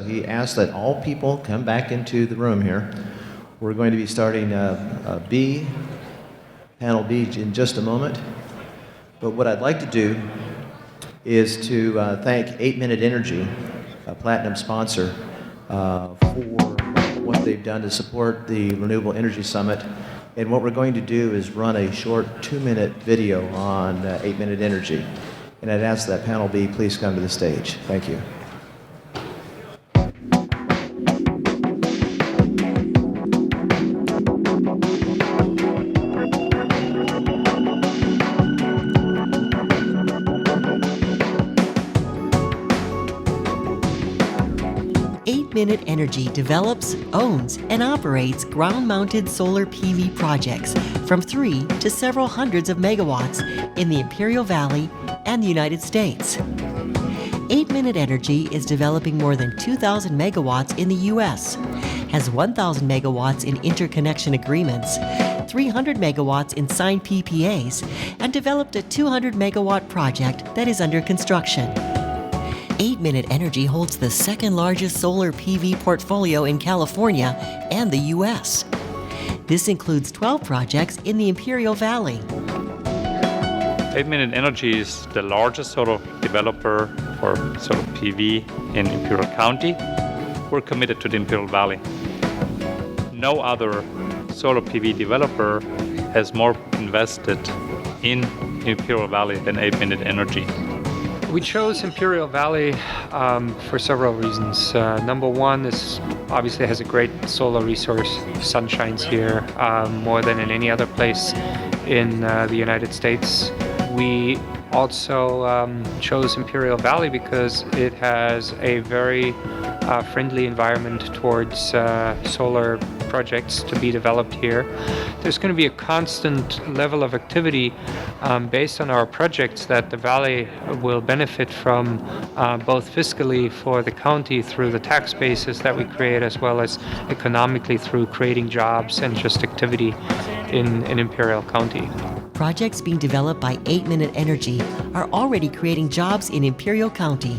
He asked that all people come back into the room here. We're going to be starting panel B in just a moment. But what I'd like to do is to thank 8 Minute Energy, a platinum sponsor, for what they've done to support the Renewable Energy Summit. And what we're going to do is run a short 2-minute video on 8 Minute Energy. And I'd ask that panel B please come to the stage. Thank you. 8 Minute Energy develops, owns, and operates ground-mounted solar PV projects from 3 to several hundreds of megawatts in the Imperial Valley and the United States. 8 Minute Energy is developing more than 2,000 megawatts in the U.S., has 1,000 megawatts in interconnection agreements, 300 megawatts in signed PPAs, and developed a 200 megawatt project that is under construction. 8 Minute Energy holds the second largest solar PV portfolio in California and the U.S. This includes 12 projects in the Imperial Valley. 8 Minute Energy is the largest solar developer for solar PV in Imperial County. We're committed to the Imperial Valley. No other solar PV developer has more invested in Imperial Valley than 8 Minute Energy. We chose Imperial Valley for several reasons. Number one is obviously has a great solar resource. Sun shines here more than in any other place in the United States. We also chose Imperial Valley because it has a very friendly environment towards solar projects to be developed here. There's going to be a constant level of activity based on our projects that the Valley will benefit from both fiscally for the county through the tax bases that we create, as well as economically through creating jobs and just activity in Imperial County. Projects being developed by 8 Minute Energy are already creating jobs in Imperial County,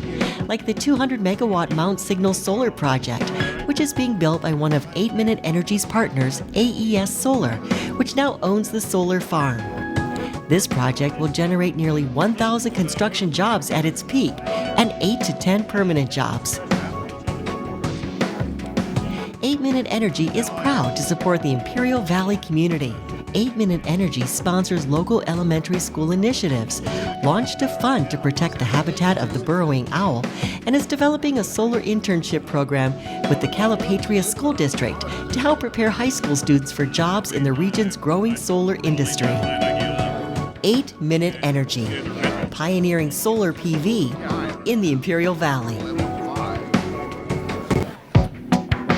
like the 200 megawatt Mount Signal Solar Project, which is being built by one of 8 Minute Energy's partners, AES Solar, which now owns the solar farm. This project will generate nearly 1,000 construction jobs at its peak and 8 to 10 permanent jobs. 8 Minute Energy is proud to support the Imperial Valley community. 8 Minute Energy sponsors local elementary school initiatives, launched a fund to protect the habitat of the burrowing owl, and is developing a solar internship program with the Calipatria School District to help prepare high school students for jobs in the region's growing solar industry. 8 Minute Energy, pioneering solar PV in the Imperial Valley.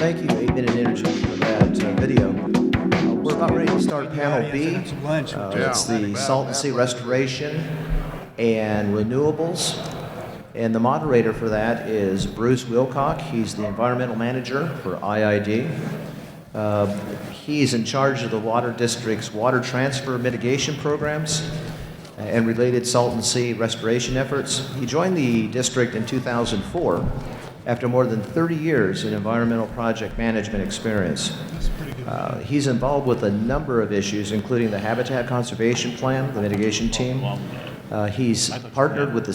Thank you, 8 Minute Energy, for that video. We're about ready to start panel B. It's the Salton Sea Restoration and Renewables. And the moderator for that is Bruce Wilcock. He's the environmental manager for IID. He's in charge of the Water District's water transfer mitigation programs and related Salton Sea restoration efforts. He joined the district in 2004 after more than 30 years in environmental project management experience. He's involved with a number of issues, including the Habitat Conservation Plan, the mitigation team. He's partnered with the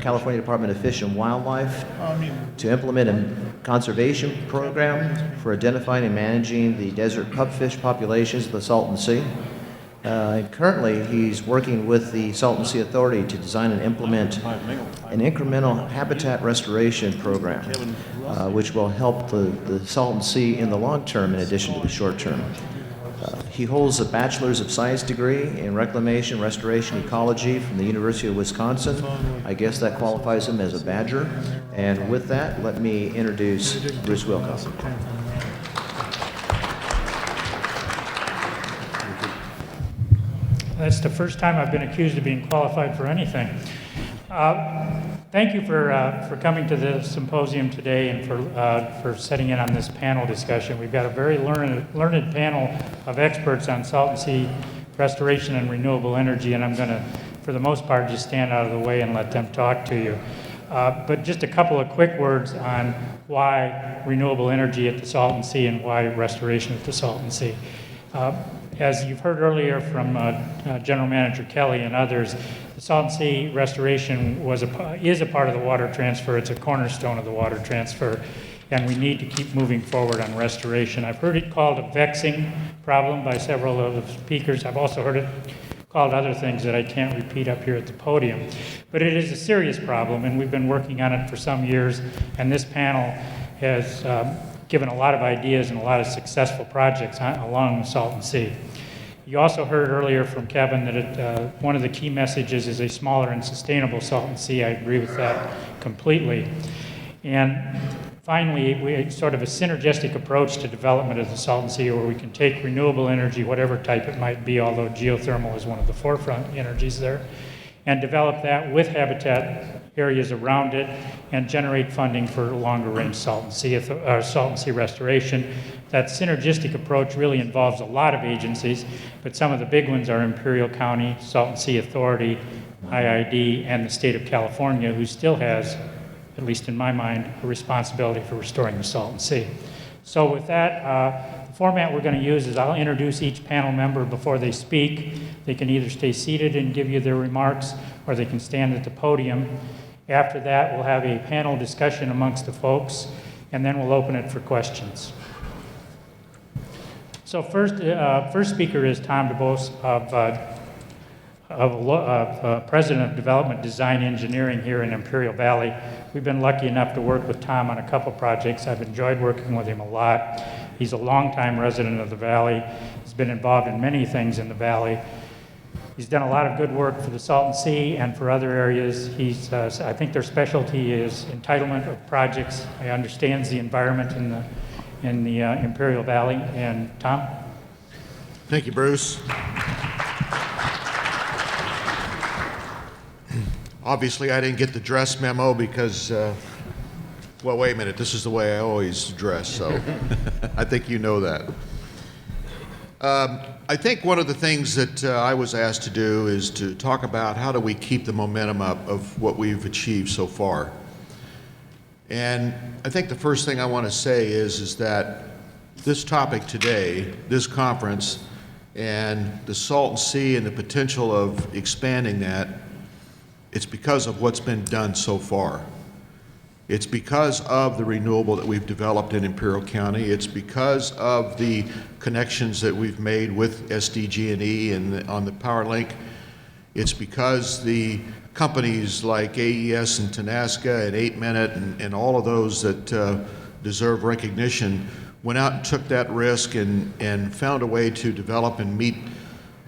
California Department of Fish and Wildlife to implement a conservation program for identifying and managing the desert pupfish populations of the Salton Sea. And currently, he's working with the Salton Sea Authority to design and implement an incremental habitat restoration program, which will help the Salton Sea in the long term in addition to the short term. He holds a Bachelor's of Science degree in Reclamation, Restoration, Ecology from the University of Wisconsin. I guess that qualifies him as a Badger. And with that, let me introduce Bruce Wilcox. That's the first time I've been accused of being qualified for anything. Thank you for coming to the symposium today and for setting in on this panel discussion. We've got a very learned panel of experts on Salton Sea restoration and renewable energy, and I'm going to, for the most part, just stand out of the way and let them talk to you. But just a couple of quick words on why renewable energy at the Salton Sea and why restoration at the Salton Sea. As you've heard earlier from General Manager Kelly and others, the Salton Sea restoration is a part of the water transfer. It's a cornerstone of the water transfer, and we need to keep moving forward on restoration. I've heard it called a vexing problem by several of the speakers. I've also heard it called other things that I can't repeat up here at the podium. But it is a serious problem, and we've been working on it for some years, and this panel has given a lot of ideas and a lot of successful projects along the Salton Sea. You also heard earlier from Kevin that one of the key messages is a smaller and sustainable Salton Sea. I agree with that completely. And finally, we sort of a synergistic approach to development of the Salton Sea, where we can take renewable energy, whatever type it might be, although geothermal is one of the forefront energies there, and develop that with habitat areas around it and generate funding for longer range Salton Sea restoration. That synergistic approach really involves a lot of agencies, but some of the big ones are Imperial County, Salton Sea Authority, IID, and the state of California, who still has, at least in my mind, a responsibility for restoring the Salton Sea. So with that, the format we're going to use is I'll introduce each panel member before they speak. They can either stay seated and give you their remarks, or they can stand at the podium. After that, we'll have a panel discussion amongst the folks, and then we'll open it for questions. So first speaker is Tom DeBose President of Development Design Engineering here in Imperial Valley. We've been lucky enough to work with Tom on a couple projects. I've enjoyed working with him a lot. He's a longtime resident of the Valley. He's been involved in many things in the Valley. He's done a lot of good work for the Salton Sea and for other areas. I think their specialty is entitlement of projects. He understands the environment in the Imperial Valley. And Tom? Thank you, Bruce. Obviously, I didn't get the dress memo because, well, wait a minute, this is the way I always dress, so I think you know that. I think one of the things that I was asked to do is to talk about how do we keep the momentum up of what we've achieved so far. And I think the first thing I want to say is that this topic today, this conference, and the Salton Sea and the potential of expanding that, it's because of what's been done so far. It's because of the renewable that we've developed in Imperial County. It's because of the connections that we've made with SDG&E and on the Power Link. It's because the companies like AES and Tenaska and 8 Minute and all of those that deserve recognition went out and took that risk and found a way to develop and meet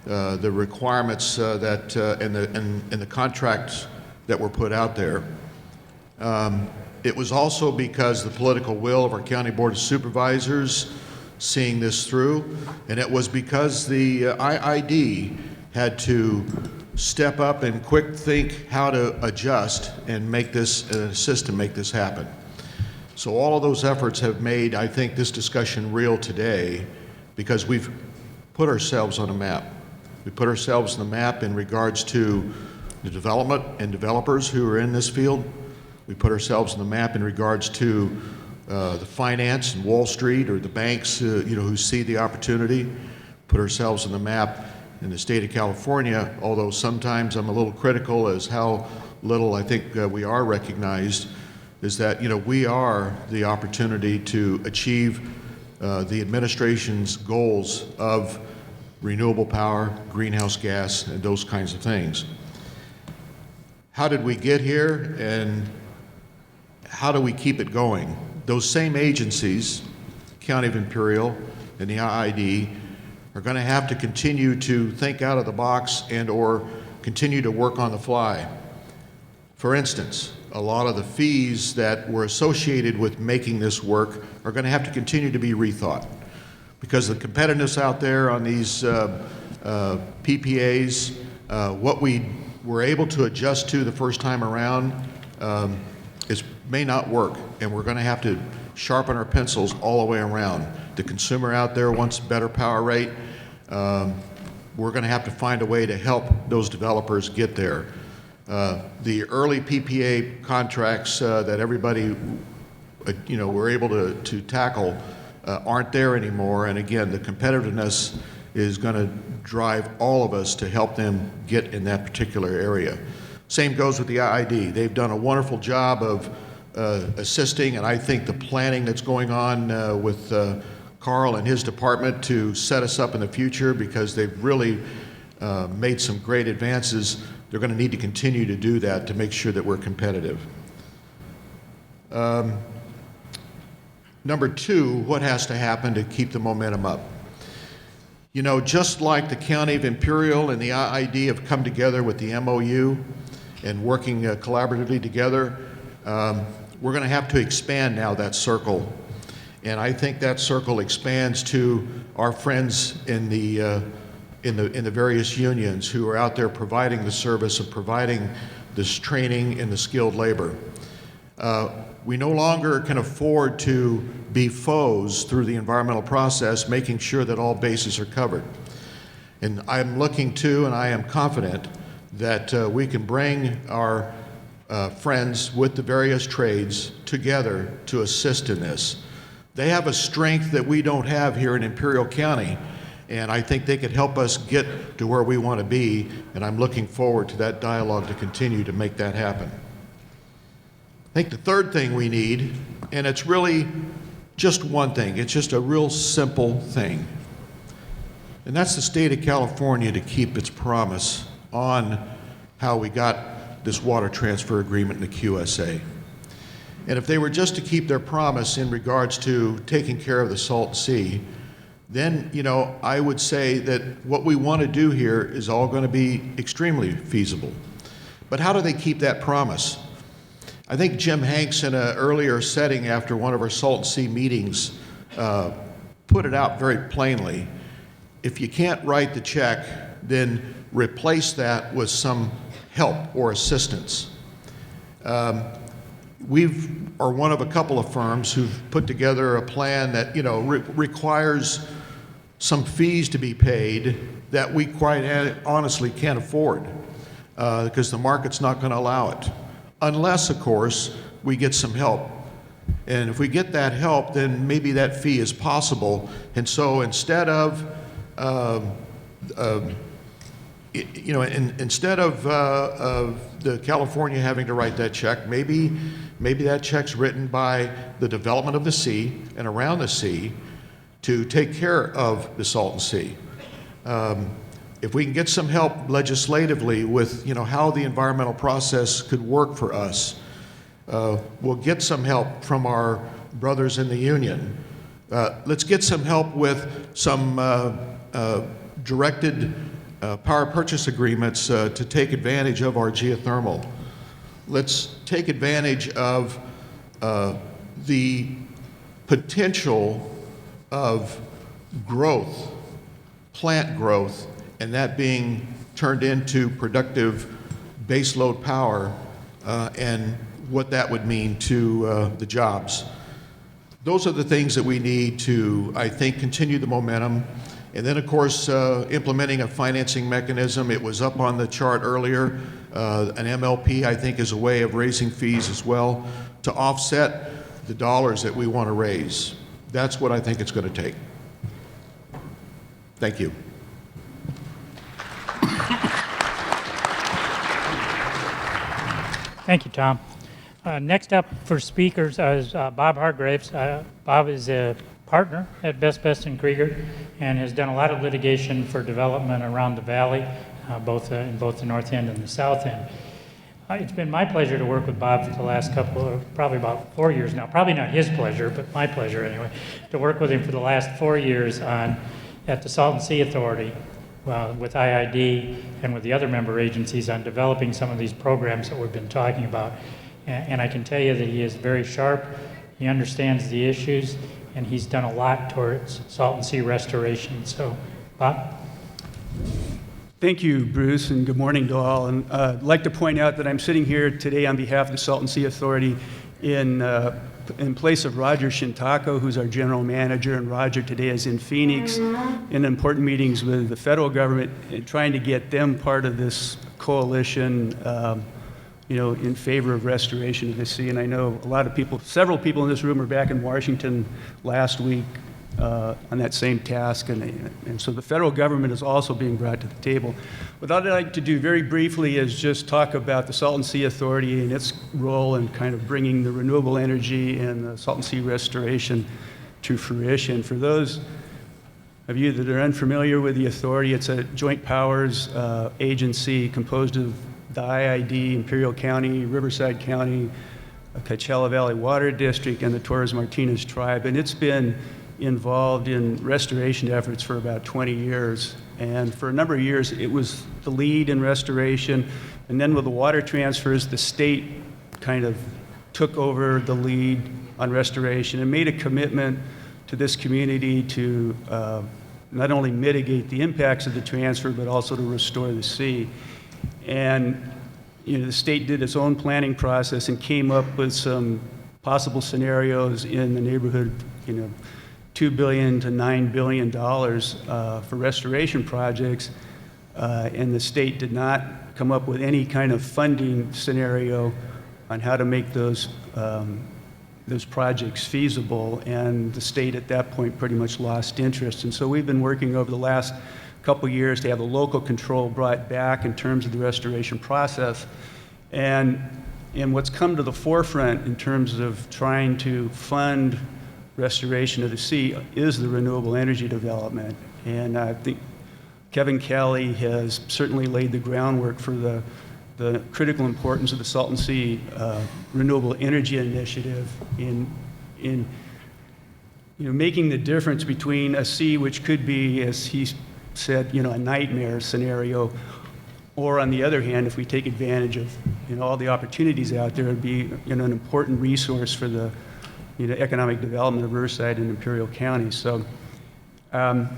the requirements and the contracts that were put out there. It was also because the political will of our County Board of Supervisors seeing this through, and it was because the IID had to step up and quick think how to adjust and make this, assist to make this happen. So all of those efforts have made, I think, this discussion real today because we've put ourselves on a map. We put ourselves on the map in regards to the development and developers who are in this field. We put ourselves on the map in regards to the finance and Wall Street or the banks who see the opportunity. Put ourselves on the map in the state of California, although sometimes I'm a little critical as how little I think we are recognized, is that we are the opportunity to achieve the administration's goals of renewable power, greenhouse gas, and those kinds of things. How did we get here, and how do we keep it going? Those same agencies, County of Imperial and the IID, are going to have to continue to think out of the box and or continue to work on the fly. For instance, a lot of the fees that were associated with making this work are going to have to continue to be rethought because the competitiveness out there on these PPAs, what we were able to adjust to the first time around may not work, and we're going to have to sharpen our pencils all the way around. The consumer out there wants better power rate. We're going to have to find a way to help those developers get there. The early PPA contracts that everybody, were able to tackle aren't there anymore. And again, the competitiveness is going to drive all of us to help them get in that particular area. Same goes with the IID. They've done a wonderful job of assisting, and I think the planning that's going on with Carl and his department to set us up in the future, because they've really made some great advances. They're going to need to continue to do that to make sure that we're competitive. Number two, what has to happen to keep the momentum up? Just like the County of Imperial and the IID have come together with the MOU and working collaboratively together, we're going to have to expand now that circle. And I think that circle expands to our friends in the various unions who are out there providing the service of providing this training and the skilled labor. We no longer can afford to be foes through the environmental process, making sure that all bases are covered. And I'm looking to, and I am confident, that we can bring our friends with the various trades together to assist in this. They have a strength that we don't have here in Imperial County, and I think they could help us get to where we want to be, and I'm looking forward to that dialogue to continue to make that happen. I think the third thing we need, and it's really just one thing, it's just a real simple thing, and that's the state of California to keep its promise on how we got this water transfer agreement in the QSA. And if they were just to keep their promise in regards to taking care of the Salton Sea, then, I would say that what we want to do here is all going to be extremely feasible. But how do they keep that promise? I think Jim Hanks, in an earlier setting after one of our Salton Sea meetings, put it out very plainly. If you can't write the check, then replace that with some help or assistance. We are one of a couple of firms who've put together a plan that requires some fees to be paid that we quite honestly can't afford because the market's not going to allow it, unless, of course, we get some help. And if we get that help, then maybe that fee is possible. And so instead of instead of the California having to write that check, maybe that check's written by the development of the sea and around the sea to take care of the Salton Sea. If we can get some help legislatively with how the environmental process could work for us, we'll get some help from our brothers in the union. Let's get some help with some directed power purchase agreements to take advantage of our geothermal. Let's take advantage of the potential of growth, plant growth, and that being turned into productive baseload power and what that would mean to the jobs. Those are the things that we need to, I think, continue the momentum. And then, of course, implementing a financing mechanism. It was up on the chart earlier. An MLP, I think, is a way of raising fees as well to offset the dollars that we want to raise. That's what I think it's going to take. Thank you. Thank you, Tom. Next up for speakers is Bob Hargraves. Bob is a partner at Best & Krieger and has done a lot of litigation for development around the valley, in both the north end and the south end. It's been my pleasure to work with Bob for the last probably about 4 years now. Probably not his pleasure, but my pleasure anyway, to work with him for the last 4 years at the Salton Sea Authority with IID and with the other member agencies on developing some of these programs that we've been talking about. And I can tell you that he is very sharp, he understands the issues, and he's done a lot towards Salton Sea restoration. So, Bob? Thank you, Bruce, and good morning to all. And I'd like to point out that I'm sitting here today on behalf of the Salton Sea Authority in place of Roger Shintako, who's our general manager, and Roger today is in Phoenix in important meetings with the federal government and trying to get them part of this coalition in favor of restoration of the sea. And I know a lot of people, several people in this room were back in Washington last week on that same task, and so the federal government is also being brought to the table. What I'd like to do very briefly is just talk about the Salton Sea Authority and its role in kind of bringing the renewable energy and the Salton Sea restoration to fruition. For those of you that are unfamiliar with the authority, it's a joint powers agency composed of the IID, Imperial County, Riverside County, Coachella Valley Water District, and the Torres Martinez Tribe, and it's been involved in restoration efforts for about 20 years. And for a number of years, it was the lead in restoration. And then with the water transfers, the state kind of took over the lead on restoration and made a commitment to this community to not only mitigate the impacts of the transfer, but also to restore the sea. And the state did its own planning process and came up with some possible scenarios in the neighborhood, $2 billion to $9 billion for restoration projects, and the state did not come up with any kind of funding scenario on how to make those projects feasible, and the state at that point pretty much lost interest. And so we've been working over the last couple years to have the local control brought back in terms of the restoration process. And what's come to the forefront in terms of trying to fund restoration of the sea is the renewable energy development. And I think Kevin Kelly has certainly laid the groundwork for the critical importance of the Salton Sea Renewable Energy Initiative in making the difference between a sea which could be, as he said, a nightmare scenario, or on the other hand, if we take advantage of all the opportunities out there, it'd be an important resource for the economic development of Riverside and Imperial County. So, and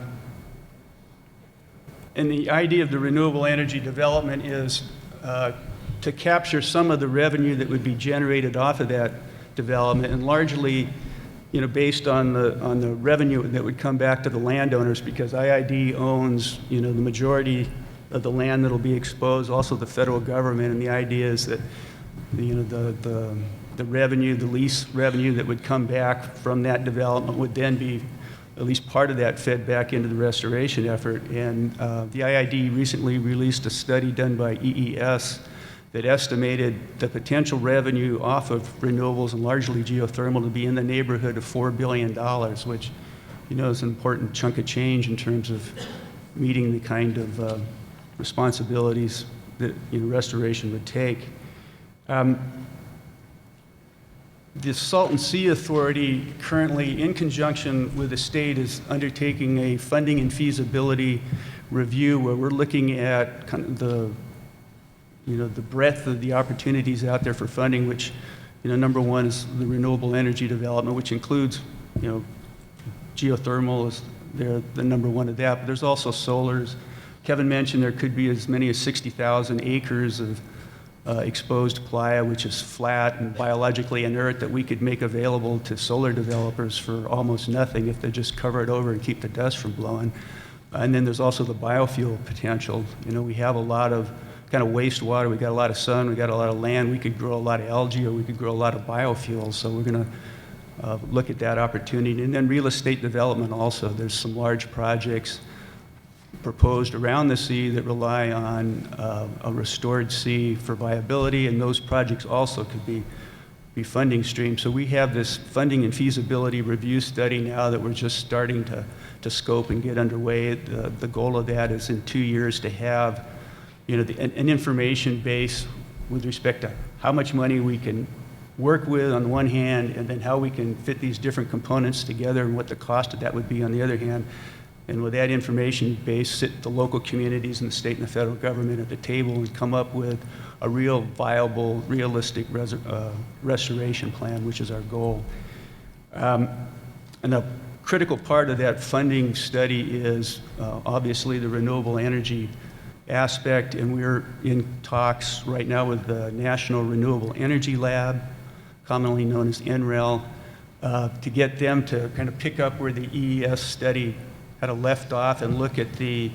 the idea of the renewable energy development is to capture some of the revenue that would be generated off of that development, and largely, based on the revenue that would come back to the landowners, because IID owns, the majority of the land that'll be exposed, also the federal government, and the idea is that, the revenue, the lease revenue that would come back from that development would then be, at least part of that, fed back into the restoration effort. And the IID recently released a study done by EES that estimated the potential revenue off of renewables and largely geothermal to be in the neighborhood of $4 billion, which, is an important chunk of change in terms of meeting the kind of responsibilities that restoration would take. The Salton Sea Authority currently, in conjunction with the state, is undertaking a funding and feasibility review where we're looking at kind of the breadth of the opportunities out there for funding, which, number one is the renewable energy development, which includes, geothermal is the number one of that, but there's also solars. Kevin mentioned there could be as many as 60,000 acres of exposed playa, which is flat and biologically inert, that we could make available to solar developers for almost nothing if they just cover it over and keep the dust from blowing. And then there's also the biofuel potential. We have a lot of kind of wastewater, we got a lot of sun, we got a lot of land, we could grow a lot of algae, or we could grow a lot of biofuels, so we're going to look at that opportunity. And then real estate development also. There's some large projects proposed around the sea that rely on a restored sea for viability, and those projects also could be funding streams. So we have this funding and feasibility review study now that we're just starting to scope and get underway. The goal of that is in 2 years to have an information base with respect to how much money we can work with on the one hand, and then how we can fit these different components together and what the cost of that would be on the other hand. And with that information base, sit the local communities and the state and the federal government at the table and come up with a real viable, realistic restoration plan, which is our goal. And a critical part of that funding study is obviously the renewable energy aspect, and we're in talks right now with the National Renewable Energy Lab, commonly known as NREL, to get them to kind of pick up where the EES study had left off and look at the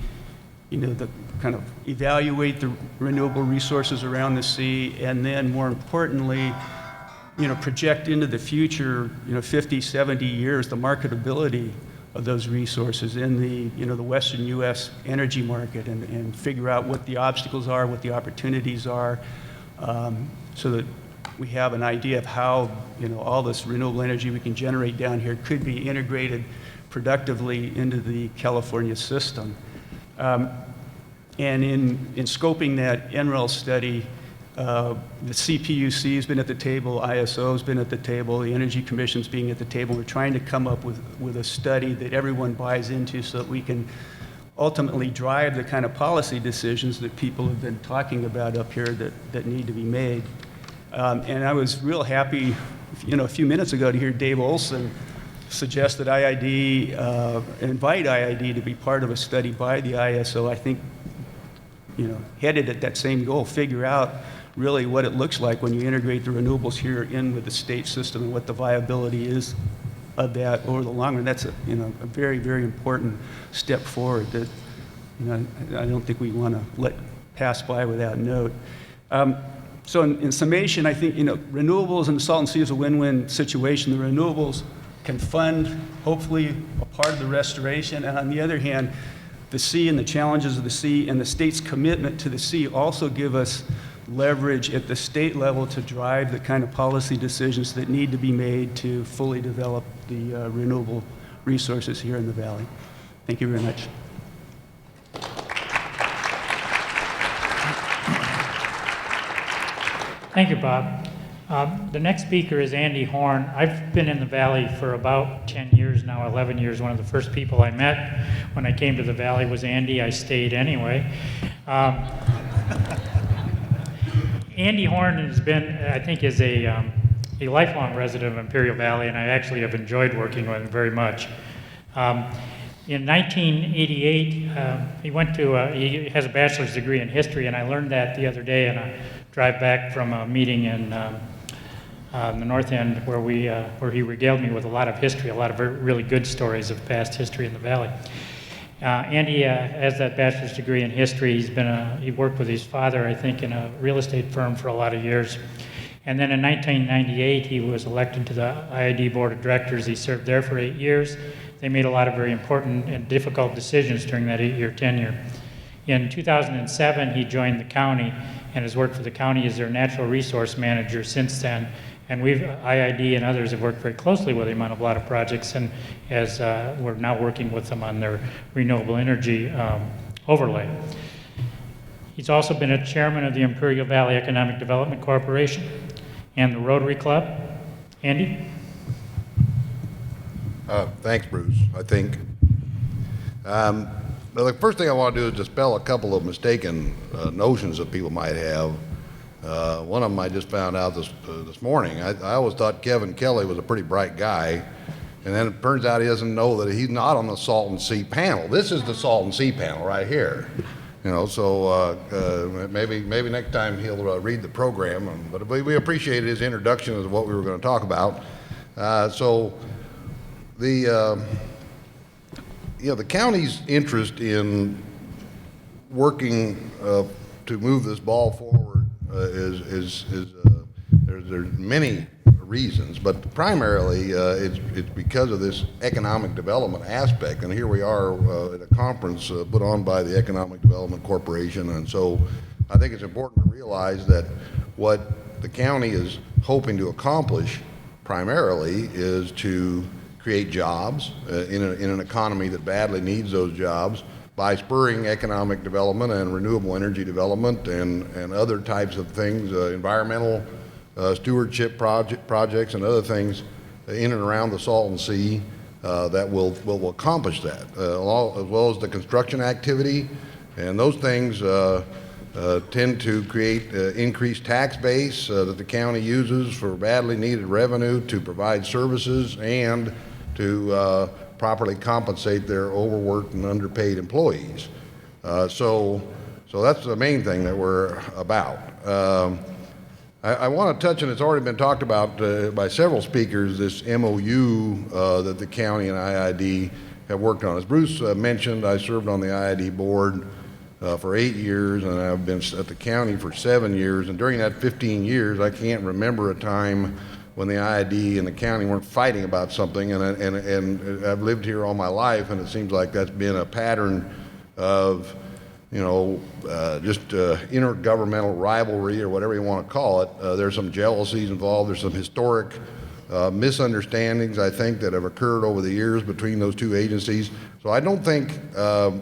the kind of evaluate the renewable resources around the sea, and then more importantly, project into the future, 50, 70 years, the marketability of those resources in the Western U.S. energy market, and figure out what the obstacles are, what the opportunities are, so that we have an idea of how, all this renewable energy we can generate down here could be integrated productively into the California system. And in scoping that NREL study, the CPUC has been at the table, ISO has been at the table, the Energy Commission's being at the table. We're trying to come up with a study that everyone buys into so that we can ultimately drive the kind of policy decisions that people have been talking about up here that need to be made. And I was real happy, a few minutes ago to hear Dave Olson suggest that IID, invite IID to be part of a study by the ISO. I think, headed at that same goal, figure out really what it looks like when you integrate the renewables here in with the state system and what the viability is of that over the long run. That's a very, very important step forward that, I don't think we want to let pass by without note. So in summation, I think, renewables in the Salton Sea is a win-win situation. The renewables can fund, hopefully, a part of the restoration, and on the other hand, the sea and the challenges of the sea and the state's commitment to the sea also give us leverage at the state level to drive the kind of policy decisions that need to be made to fully develop the renewable resources here in the valley. Thank you very much. Thank you, Bob. The next speaker is Andy Horn. I've been in the Valley for about 10 years now, 11 years. One of the first people I met when I came to the Valley was Andy. I stayed anyway. Andy Horn has been, I think, is a lifelong resident of Imperial Valley, and I actually have enjoyed working with him very much. In 1988, he has a bachelor's degree in history, and I learned that the other day on a drive back from a meeting in the North End where he regaled me with a lot of history, a lot of really good stories of past history in the Valley. Andy has that bachelor's degree in history. He worked with his father, I think, in a real estate firm for a lot of years. And then in 1998, he was elected to the IID Board of Directors. He served there for 8 years. They made a lot of very important and difficult decisions during that 8-year tenure. In 2007, he joined the county and has worked for the county as their natural resource manager since then. And IID and others have worked very closely with him on a lot of projects, and as we're now working with them on their renewable energy overlay. He's also been a chairman of the Imperial Valley Economic Development Corporation and the Rotary Club. Andy? Thanks, Bruce, I think. Well, the first thing I want to do is dispel a couple of mistaken notions that people might have. One of them I just found out this morning. I always thought Kevin Kelly was a pretty bright guy, and then it turns out he doesn't know that he's not on the Salton Sea panel. This is the Salton Sea panel right here. So maybe next time he'll read the program. But we appreciated his introduction of what we were going to talk about. So the county's interest in working to move this ball forward there's many reasons, but primarily it's because of this economic development aspect. And here we are at a conference put on by the Economic Development Corporation, and so I think it's important to realize that what the county is hoping to accomplish primarily is to create jobs in an economy that badly needs those jobs, by spurring economic development and renewable energy development and other types of things, environmental stewardship projects and other things in and around the Salton Sea that will accomplish that, as well as the construction activity. And those things tend to create increased tax base that the county uses for badly needed revenue to provide services and to properly compensate their overworked and underpaid employees. So that's the main thing that we're about. I want to touch, and it's already been talked about by several speakers, this MOU that the county and IID have worked on. As Bruce mentioned, I served on the IID board for 8 years, and I've been at the county for 7 years. And during that 15 years, I can't remember a time when the IID and the county weren't fighting about something. And I've lived here all my life, and it seems like that's been a pattern of, just intergovernmental rivalry or whatever you want to call it. There's some jealousies involved. There's some historic misunderstandings, I think, that have occurred over the years between those two agencies. So I don't think I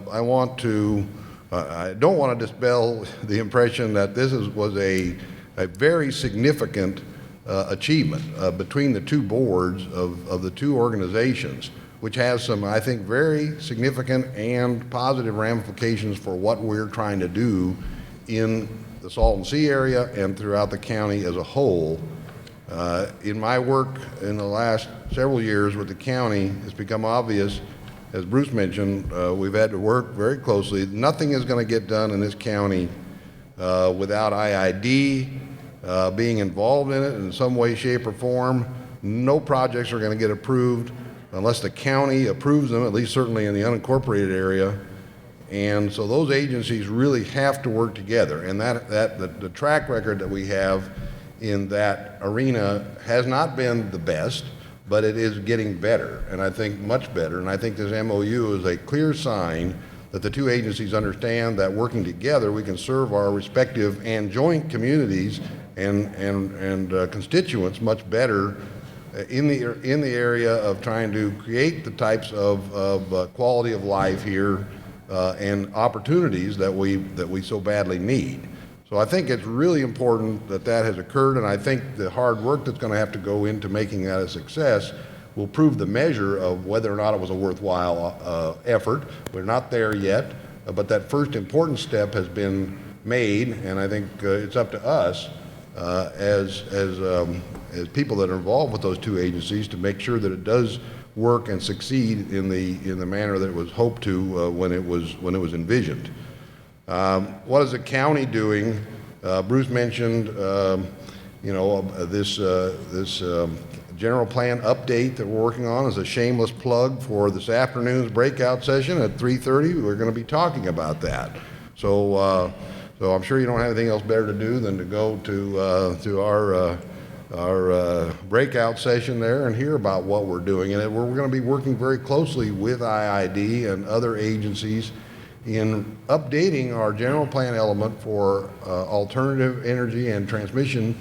don't want to dispel the impression that this was a very significant achievement between the two boards of the two organizations, which has some, I think, very significant and positive ramifications for what we're trying to do in the Salton Sea area and throughout the county as a whole. In my work in the last several years with the county, it's become obvious, as Bruce mentioned, we've had to work very closely. Nothing is going to get done in this county without IID being involved in it in some way, shape, or form. No projects are going to get approved unless the county approves them, at least certainly in the unincorporated area. And so those agencies really have to work together. And the track record that we have in that arena has not been the best, but it is getting better, and I think much better. And I think this MOU is a clear sign that the two agencies understand that working together we can serve our respective and joint communities and constituents much better in the area of trying to create the types of quality of life here and opportunities that we so badly need. So I think it's really important that has occurred, and I think the hard work that's going to have to go into making that a success will prove the measure of whether or not it was a worthwhile effort. We're not there yet, but that first important step has been made, and I think it's up to us as people that are involved with those two agencies to make sure that it does work and succeed in the manner that it was hoped to when it was envisioned. What is the county doing? Bruce mentioned, this general plan update that we're working on is a shameless plug for this afternoon's breakout session at 3:30. We're going to be talking about that. So I'm sure you don't have anything else better to do than to go to our breakout session there and hear about what we're doing. And we're going to be working very closely with IID and other agencies in updating our general plan element for alternative energy and transmission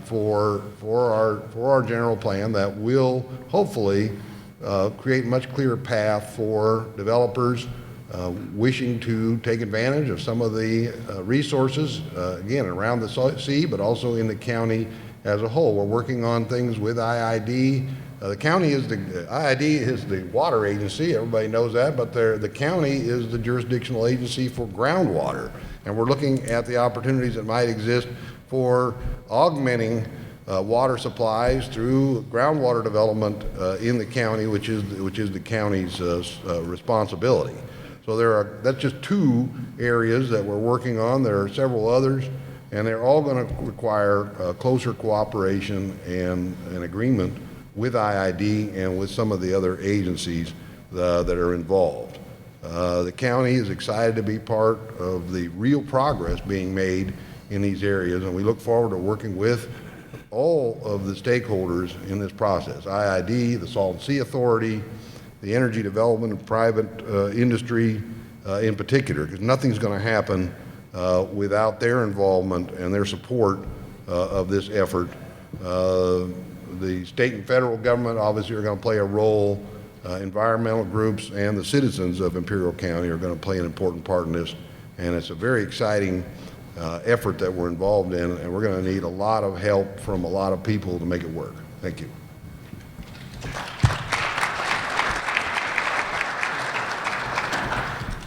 for our general plan that will hopefully create a much clearer path for developers wishing to take advantage of some of the resources, again, around the sea, but also in the county as a whole. We're working on things with IID. The county IID is the water agency, everybody knows that, but the county is the jurisdictional agency for groundwater. And we're looking at the opportunities that might exist for augmenting water supplies through groundwater development in the county, which is the county's responsibility. So that's just two areas that we're working on. There are several others, and they're all going to require closer cooperation and an agreement with IID and with some of the other agencies that are involved. The county is excited to be part of the real progress being made in these areas, and we look forward to working with all of the stakeholders in this process. IID, the Salton Sea Authority, the energy development and private industry in particular, because nothing's going to happen without their involvement and their support of this effort. The state and federal government obviously are going to play a role. Environmental groups and the citizens of Imperial County are going to play an important part in this. And it's a very exciting effort that we're involved in, and we're going to need a lot of help from a lot of people to make it work. Thank you.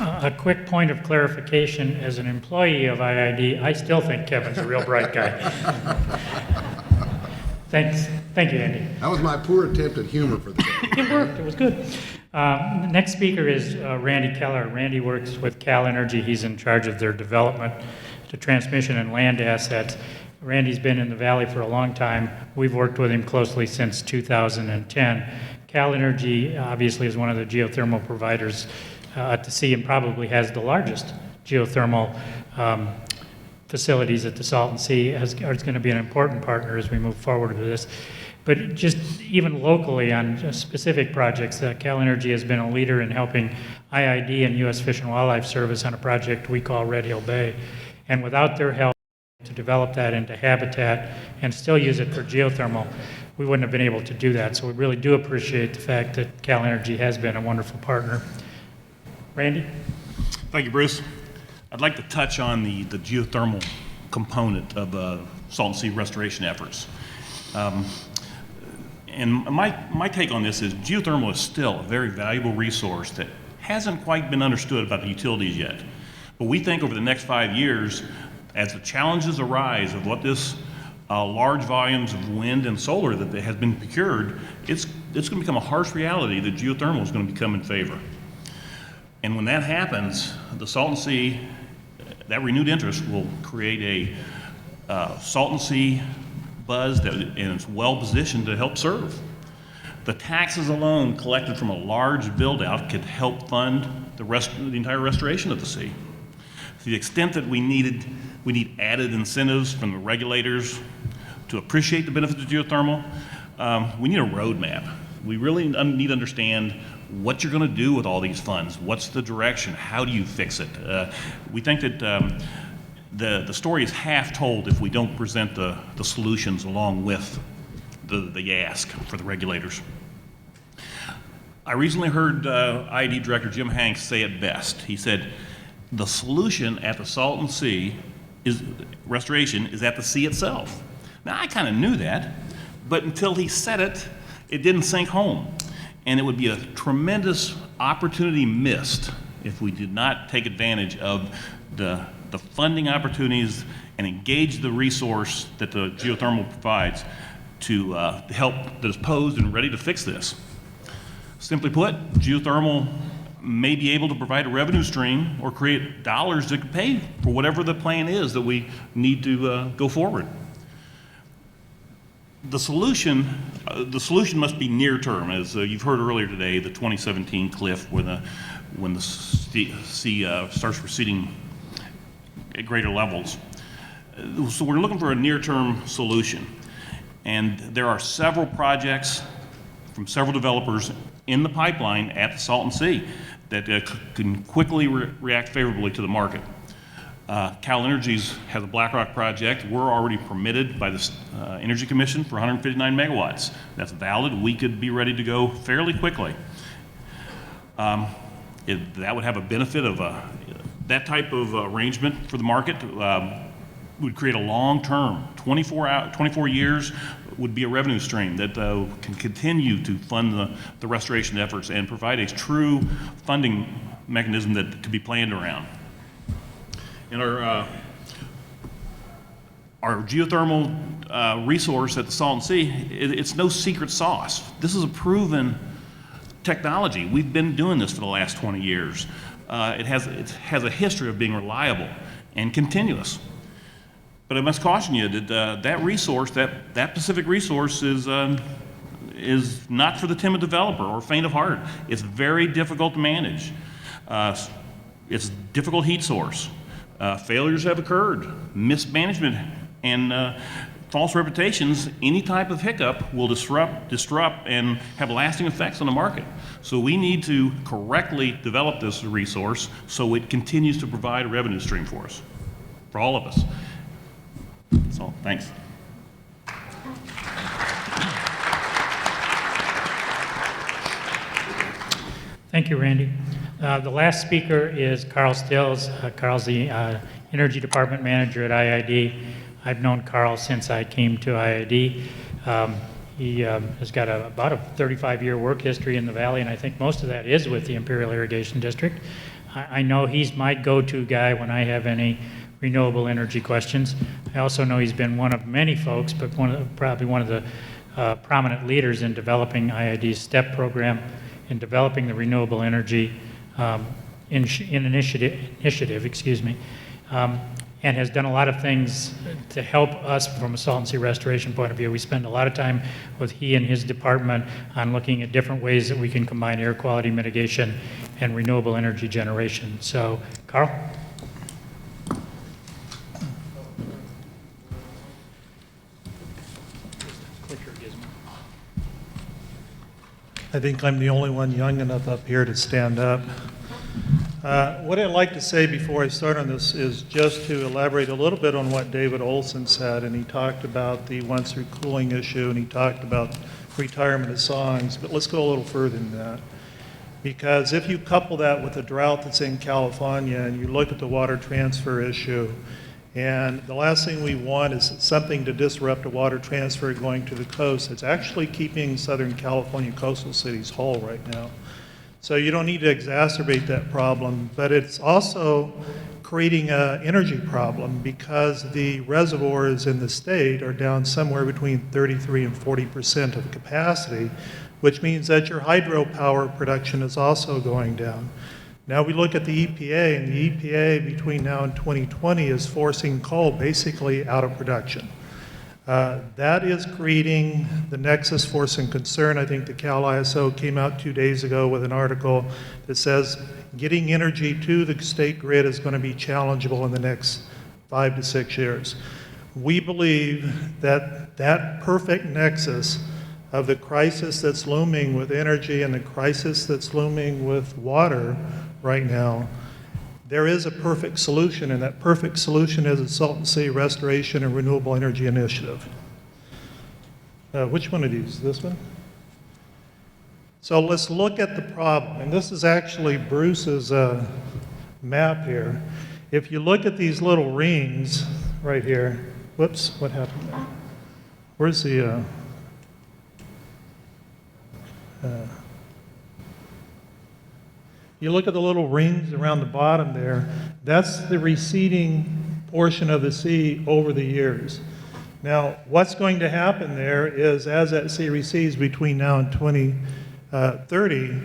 A quick point of clarification, as an employee of IID, I still think Kevin's a real bright guy. Thanks. Thank you, Andy. That was my poor attempt at humor for the day. It worked. It was good. The next speaker is Randy Keller. Randy works with Cal Energy. He's in charge of their development to transmission and land assets. Randy's been in the Valley for a long time. We've worked with him closely since 2010. Cal Energy obviously is one of the geothermal providers at the sea and probably has the largest geothermal facilities at the Salton Sea is going to be an important partner as we move forward with this. But just even locally on specific projects, Cal Energy has been a leader in helping IID and U.S. Fish and Wildlife Service on a project we call Red Hill Bay. And without their help to develop that into habitat and still use it for geothermal, we wouldn't have been able to do that. So we really do appreciate the fact that Cal Energy has been a wonderful partner. Randy? Thank you, Bruce. I'd like to touch on the geothermal component of Salton Sea restoration efforts. And my take on this is geothermal is still a very valuable resource that hasn't quite been understood about the utilities yet. But we think over the next 5 years, as the challenges arise of what this large volumes of wind and solar that has been procured, it's going to become a harsh reality that geothermal is going to become in favor. And when that happens, the Salton Sea, that renewed interest will create a Salton Sea buzz and it's well positioned to help serve. The taxes alone collected from a large build out could help fund the entire restoration of the sea. To the extent that we need added incentives from the regulators to appreciate the benefits of geothermal, we need a roadmap. We really need to understand what you're going to do with all these funds. What's the direction? How do you fix it? We think that the story is half told if we don't present the solutions along with the ask for the regulators. I recently heard IED Director Jim Hanks say it best. He said, the solution at the Salton Sea restoration is at the sea itself. Now, I kind of knew that, but until he said it, it didn't sink home. And it would be a tremendous opportunity missed if we did not take advantage of the funding opportunities and engage the resource that the geothermal provides to help that is posed and ready to fix this. Simply put, geothermal may be able to provide a revenue stream or create dollars that could pay for whatever the plan is that we need to go forward. The solution must be near term, as you've heard earlier today, the 2017 cliff when the sea starts receding at greater levels. So we're looking for a near-term solution. And there are several projects from several developers in the pipeline at the Salton Sea that can quickly react favorably to the market. Cal Energy's has a BlackRock project. We're already permitted by the Energy Commission for 159 megawatts. That's valid. We could be ready to go fairly quickly. That would have a benefit of that type of arrangement for the market. Would create a long-term, 24 years would be a revenue stream that can continue to fund the restoration efforts and provide a true funding mechanism that could be planned around. And our geothermal resource at the Salton Sea, it's no secret sauce. This is a proven technology. We've been doing this for the last 20 years. It has a history of being reliable and continuous. But I must caution you that that resource, that Pacific resource is not for the timid developer or faint of heart. It's very difficult to manage. It's a difficult heat source. Failures have occurred. Mismanagement and false reputations, any type of hiccup will disrupt and have lasting effects on the market. So we need to correctly develop this resource so it continues to provide a revenue stream for us, for all of us. That's all. Thanks. Thank you, Randy. The last speaker is Carl Stills. Carl's the Energy Department Manager at IID. I've known Carl since I came to IID. He has got about a 35-year work history in the Valley, and I think most of that is with the Imperial Irrigation District. I know he's my go-to guy when I have any renewable energy questions. I also know he's been one of many folks, but probably one of the prominent leaders in developing IID's STEP program, in developing the renewable energy initiative, and has done a lot of things to help us from a Salton Sea restoration point of view. We spend a lot of time with he and his department on looking at different ways that we can combine air quality mitigation and renewable energy generation. So, Carl? I think I'm the only one young enough up here to stand up. What I'd like to say before I start on this is just to elaborate a little bit on what David Olson said, and he talked about the once-through cooling issue, and he talked about retirement of songs, but let's go a little further than that. Because if you couple that with the drought that's in California, and you look at the water transfer issue, and the last thing we want is something to disrupt a water transfer going to the coast. It's actually keeping Southern California coastal cities whole right now. So you don't need to exacerbate that problem, but it's also creating an energy problem because the reservoirs in the state are down somewhere between 33 and 40% of capacity, which means that your hydropower production is also going down. Now we look at the EPA, and the EPA between now and 2020 is forcing coal basically out of production. That is creating the nexus for some concern. I think the Cal ISO came out 2 days ago with an article that says getting energy to the state grid is going to be challengeable in the next 5 to 6 years. We believe that that perfect nexus of the crisis that's looming with energy and the crisis that's looming with water right now, there is a perfect solution, and that perfect solution is the Salton Sea Restoration and Renewable Energy Initiative. Which one of these? This one? So let's look at the problem, and this is actually Bruce's map here. If you look at these little rings right here, whoops, what happened there? Where's the, you look at the little rings around the bottom there, that's the receding portion of the sea over the years. Now, what's going to happen there is as that sea recedes between now and 2030,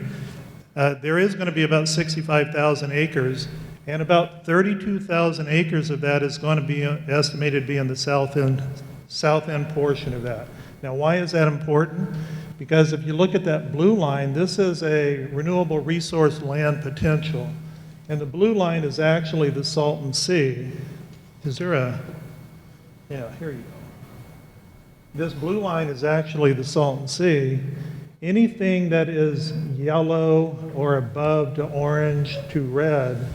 there is going to be about 65,000 acres, and about 32,000 acres of that is going to be estimated to be in the south end portion of that. Now, why is that important? Because if you look at that blue line, this is a renewable resource land potential. And the blue line is actually the Salton Sea. Is there a, yeah, here you go. This blue line is actually the Salton Sea. Anything that is yellow or above to orange to red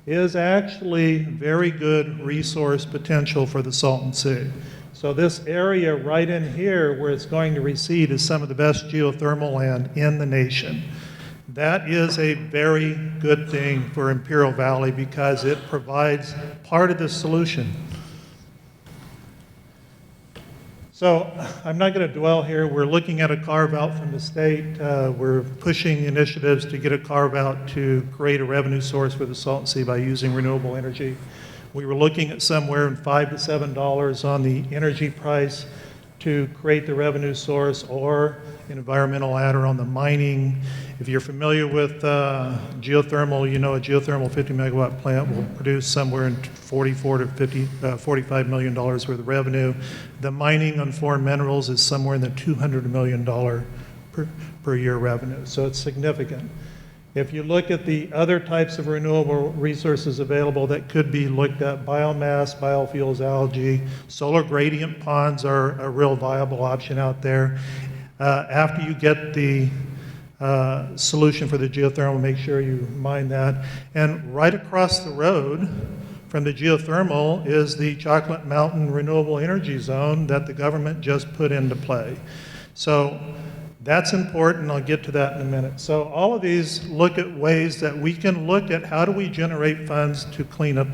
is actually very good resource potential for the Salton Sea. So this area right in here where it's going to recede is some of the best geothermal land in the nation. That is a very good thing for Imperial Valley because it provides part of the solution. So I'm not going to dwell here. We're looking at a carve-out from the state. We're pushing initiatives to get a carve-out to create a revenue source for the Salton Sea by using renewable energy. We were looking at somewhere in $5 to $7 on the energy price to create the revenue source, or an environmental adder on the mining. If you're familiar with geothermal, you know a geothermal 50 megawatt plant will produce somewhere in $44 to $45 million worth of revenue. The mining on foreign minerals is somewhere in the $200 million per year revenue, so it's significant. If you look at the other types of renewable resources available that could be looked at, biomass, biofuels, algae, solar gradient ponds are a real viable option out there. After you get the solution for the geothermal, make sure you mine that. And right across the road from the geothermal is the Chocolate Mountain Renewable Energy Zone that the government just put into play. So that's important. I'll get to that in a minute. So all of these look at ways that we can look at how do we generate funds to clean up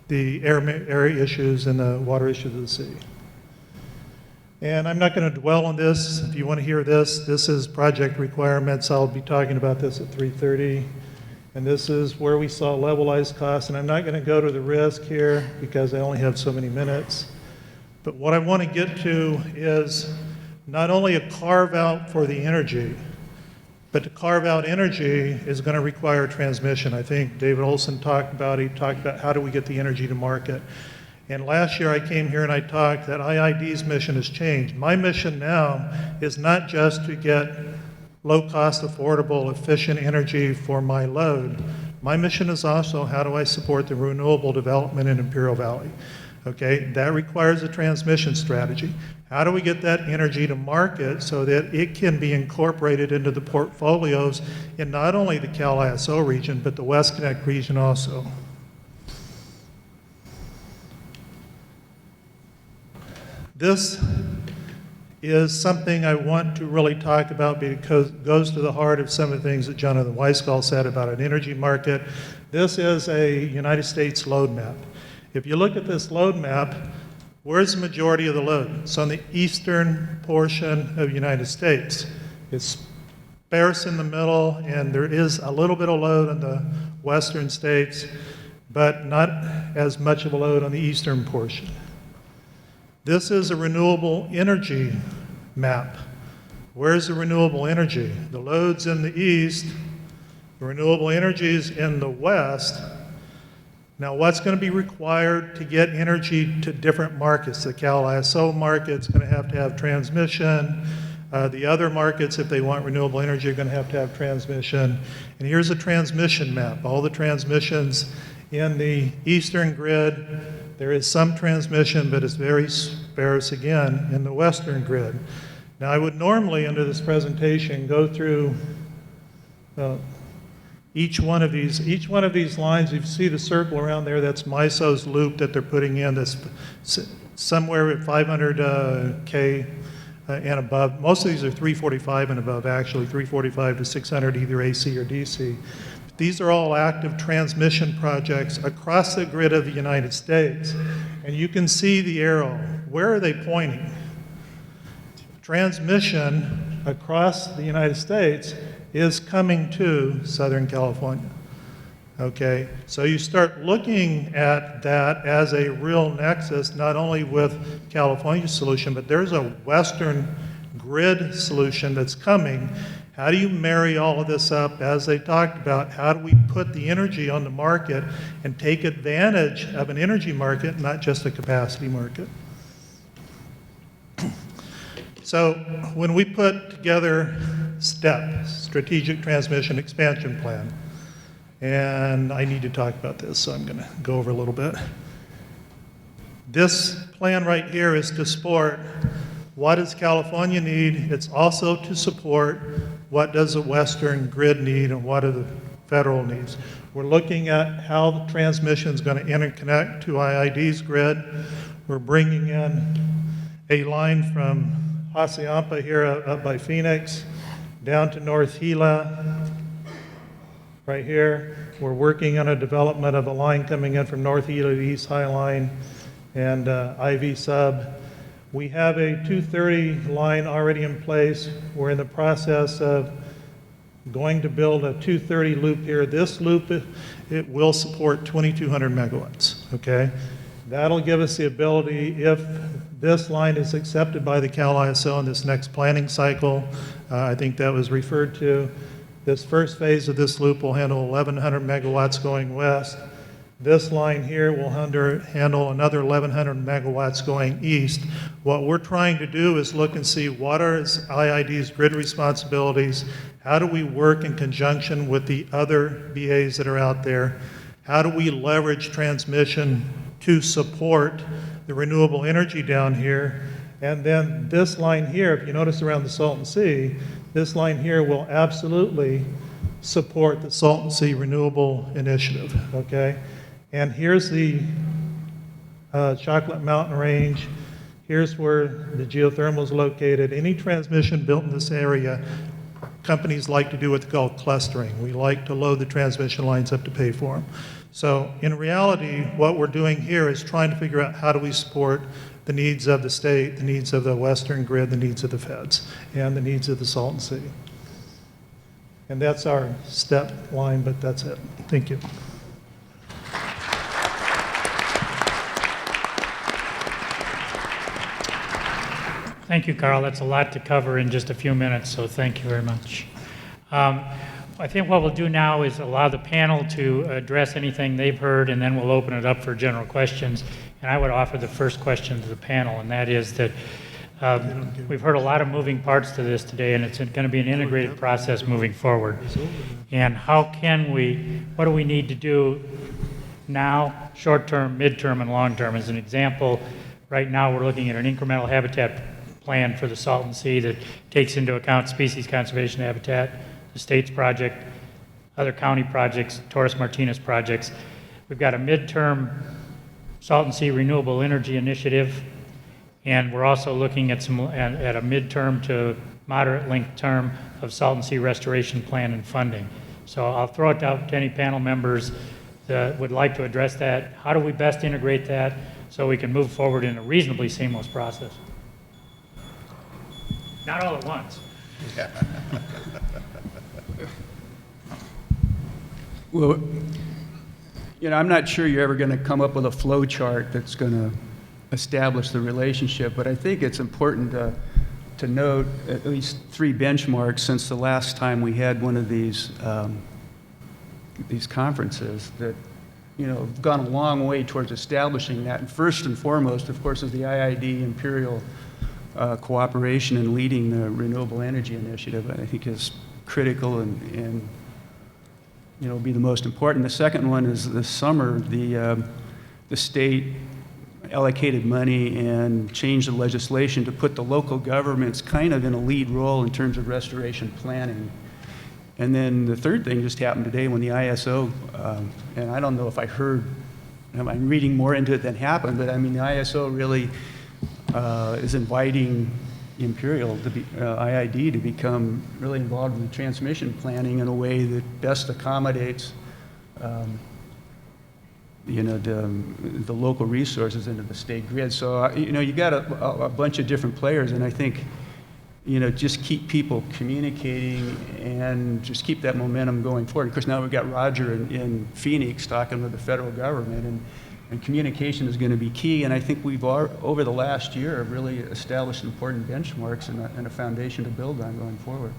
the area issues and the water issues of the sea. And I'm not going to dwell on this. If you want to hear this, this is project requirements. I'll be talking about this at 3:30. And this is where we saw levelized costs. And I'm not going to go to the risk here because I only have so many minutes. But what I want to get to is not only a carve out for the energy, but to carve out energy is going to require transmission. I think David Olson talked about it. He talked about how do we get the energy to market. And last year I came here and I talked that IID's mission has changed. My mission now is not just to get low-cost, affordable, efficient energy for my load. My mission is also how do I support the renewable development in Imperial Valley. Okay, that requires a transmission strategy. How do we get that energy to market so that it can be incorporated into the portfolios in not only the Cal ISO region, but the West Connect region also? This is something I want to really talk about because it goes to the heart of some of the things that Jonathan Weisgall said about an energy market. This is a United States load map. If you look at this load map, where's the majority of the load? It's on the eastern portion of the United States. It's sparse in the middle, and there is a little bit of load in the western states, but not as much of a load on the eastern portion. This is a renewable energy map. Where's the renewable energy? The load's in the east, the renewable energy is in the west. Now, what's going to be required to get energy to different markets? The Cal ISO market's going to have transmission. The other markets, if they want renewable energy, are going to have transmission. And here's a transmission map. All the transmissions in the eastern grid, there is some transmission, but it's very sparse again in the western grid. Now, I would normally, under this presentation, go through each one of these lines. You see the circle around there, that's MISO's loop that they're putting in, that's somewhere at 500 K and above. Most of these are 345 and above, actually, 345 to 600, either AC or DC. These are all active transmission projects across the grid of the United States. And you can see the arrow. Where are they pointing? Transmission across the United States is coming to Southern California. Okay, so you start looking at that as a real nexus, not only with California's solution, but there's a Western grid solution that's coming. How do you marry all of this up? As they talked about, how do we put the energy on the market and take advantage of an energy market, not just a capacity market? So when we put together STEP, Strategic Transmission Expansion Plan, and I need to talk about this, so I'm going to go over a little bit. This plan right here is to support what does California need. It's also to support what does the Western grid need and what are the federal needs. We're looking at how the transmission is going to interconnect to IID's grid. We're bringing in a line from Hassayampa here up by Phoenix down to North Gila. Right here, we're working on a development of a line coming in from North Gila to East High Line and IV sub. We have a 230 line already in place. We're in the process of going to build a 230 loop here. This loop, it will support 2,200 megawatts, okay? That'll give us the ability, if this line is accepted by the Cal ISO in this next planning cycle, I think that was referred to, this first phase of this loop will handle 1,100 megawatts going west. This line here will handle another 1,100 megawatts going east. What we're trying to do is look and see what are IID's grid responsibilities, how do we work in conjunction with the other BAs that are out there, how do we leverage transmission to support the renewable energy down here, and then this line here, if you notice around the Salton Sea, this line here will absolutely support the Salton Sea Renewable Initiative, okay? And here's the Chocolate Mountain Range. Here's where the geothermal is located. Any transmission built in this area, companies like to do what they call clustering. We like to load the transmission lines up to pay for them. So in reality, what we're doing here is trying to figure out how do we support the needs of the state, the needs of the Western grid, the needs of the feds, and the needs of the Salton Sea. And that's our STEP line, but that's it. Thank you. Thank you, Carl. That's a lot to cover in just a few minutes, so thank you very much. I think what we'll do now is allow the panel to address anything they've heard, and then we'll open it up for general questions. And I would offer the first question to the panel, and that is that we've heard a lot of moving parts to this today, and it's going to be an integrated process moving forward. And how can we, what do we need to do now, short term, mid term, and long term? As an example, right now we're looking at an incremental habitat plan for the Salton Sea that takes into account species conservation habitat, the state's project, other county projects, Torres Martinez projects. We've got a midterm Salton Sea Renewable Energy Initiative, and we're also looking at at a midterm to moderate length term of Salton Sea Restoration Plan and funding. So I'll throw it out to any panel members that would like to address that. How do we best integrate that so we can move forward in a reasonably seamless process? Not all at once. Well, I'm not sure you're ever going to come up with a flow chart that's going to establish the relationship, but I think it's important to note at least 3 benchmarks since the last time we had one of these conferences that have gone a long way towards establishing that. And first and foremost, of course, is the IID Imperial cooperation in leading the Renewable Energy Initiative. I think is critical and be the most important. The second one is this summer, the state allocated money and changed the legislation to put the local governments kind of in a lead role in terms of restoration planning. And then the third thing just happened today when the ISO, and I don't know if I'm reading more into it than happened, but I mean, the ISO really is inviting Imperial to be, IID to become really involved in the transmission planning in a way that best accommodates the local resources into the state grid. So you got a bunch of different players, and I think just keep people communicating and just keep that momentum going forward. Of course, now we've got Roger in Phoenix talking with the federal government, and communication is going to be key. And I think we've over the last year have really established important benchmarks and a foundation to build on going forward.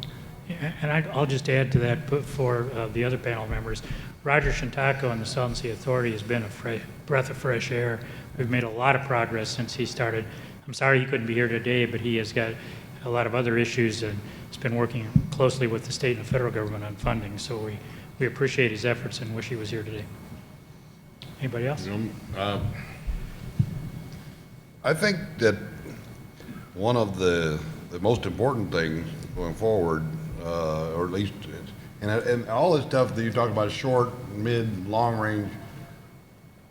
Yeah, and I'll just add to that for the other panel members. Roger Shintako and the Salton Sea Authority has been a breath of fresh air. We've made a lot of progress since he started. I'm sorry he couldn't be here today, but he has got a lot of other issues and has been working closely with the state and the federal government on funding. So we appreciate his efforts and wish he was here today. Anybody else? I think that one of the most important things going forward, or at least, and all this stuff that you talk about, short, mid, long range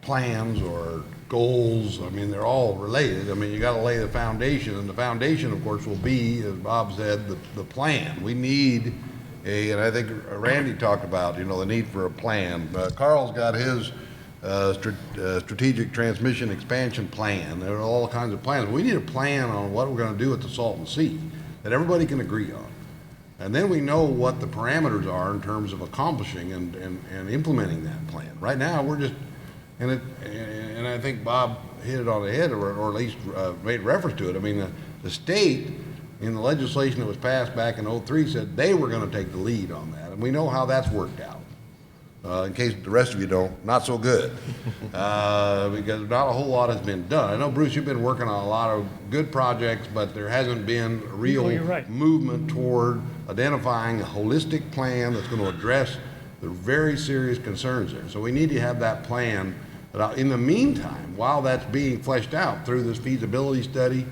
plans or goals, I mean, they're all related. I mean, you got to lay the foundation, and the foundation, of course, will be, as Bob said, the plan. We need and I think Randy talked about, the need for a plan. Carl's got his strategic transmission expansion plan. There are all kinds of plans. We need a plan on what we're going to do with the Salton Sea that everybody can agree on. And then we know what the parameters are in terms of accomplishing and implementing that plan. Right now, we're just, and I think Bob hit it on the head, or at least made reference to it. I mean, the state, in the legislation that was passed back in '03, said they were going to take the lead on that. And we know how that's worked out. In case the rest of you don't, not so good, because not a whole lot has been done. I know, Bruce, you've been working on a lot of good projects, but there hasn't been a real movement toward identifying a holistic plan that's going to address the very serious concerns there. So we need to have that plan. But in the meantime, while that's being fleshed out through this feasibility study,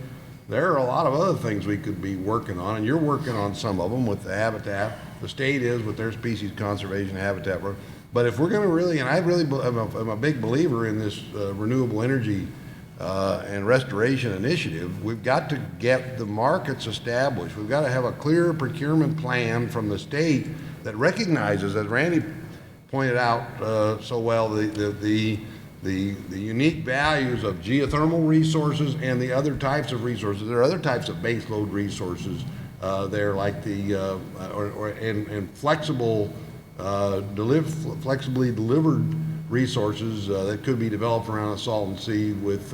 there are a lot of other things we could be working on, and you're working on some of them with the habitat. The state is with their species conservation habitat work. But if we're going to really, and I really am a big believer in this renewable energy and restoration initiative, we've got to get the markets established. We've got to have a clear procurement plan from the state that recognizes, as Randy pointed out so well, the unique values of geothermal resources and the other types of resources. There are other types of baseload resources there, like the and flexible. Flexibly delivered resources that could be developed around the Salton Sea with